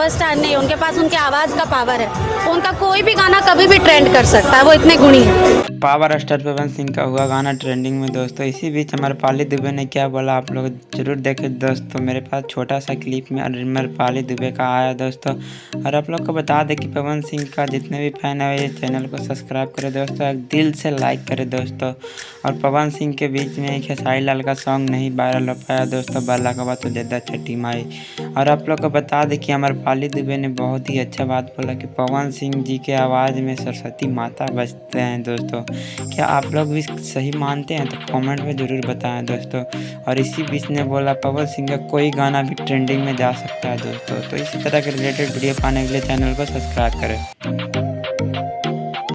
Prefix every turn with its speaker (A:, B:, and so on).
A: Superstar नहीं, उनके पास उनके आवाज़ का पावर है। उनका कोई भी गाना कभी भी ट्रेंड कर सकता है, वो इतने गुणी हैं।
B: पावर स्टार पवन सिंह का हुआ गाना ट्रेंडिंग में दोस्तों। इसी बीच अमरपाली दुबे ने क्या बोला आप लोग जरूर देखें दोस्तों। मेरे पास छोटा सा क्लिप में अमरपाली दुबे का आया दोस्तों। और आप लोग को बता दें कि पवन सिंह का जितने भी फैन है ये चैनल को सब्सक्राइब करें दोस्तों, एक दिल से लाइक करें दोस्तों। और पवन सिंह के बीच में एक खेसारी लाल का सॉन्ग नहीं वायरल हो पाया दोस्तों, बाला का बात तो देदा छठी माई। और आप लोग को बता दें कि अमरपाली दुबे ने बहुत ही अच्छा बात बोला कि पवन सिंह जी के आवाज़ में सरस्वती माता बजते हैं दोस्तों। क्या आप लोग भी सही मानते हैं तो कमेंट में ज़रूर बताएं दोस्तों। और इसी बीच ने बोला पवन सिंह का कोई गाना भी ट्रेंडिंग में जा सकता है दोस्तों। तो इसी तरह के रिलेटेड वीडियो पाने के लिए चैनल को सब्सक्राइब करें।